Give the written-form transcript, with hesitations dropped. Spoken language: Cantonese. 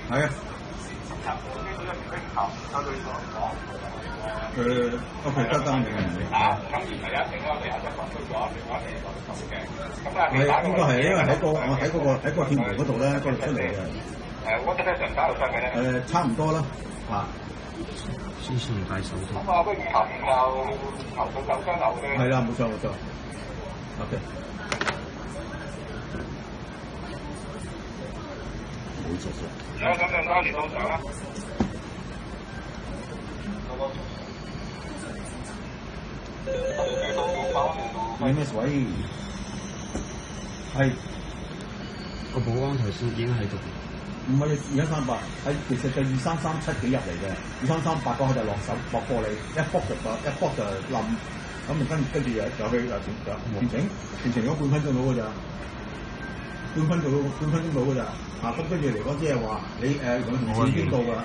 係啊。屋企得得嘅。係應該係，因為喺嗰個天橋嗰度咧，嗰度出嚟嘅。我覺得上打到上嘅咧。差唔多啦，嚇。先先唔戴手套。咁啊，個魚頭就頭到雙流嘅。係啦，冇錯。OK。冇錯。有咁樣拉住到上啦。有咩所謂？係個保安頭先已經喺度。唔係2338，係其實就2337幾入嚟嘅，2338嗰個就落手落過你，一卜就冧，咁跟住就去全程咗半分鐘到㗎咋，半分鐘到㗎咋，咁跟住嚟講即係話你同事已經到㗎啦。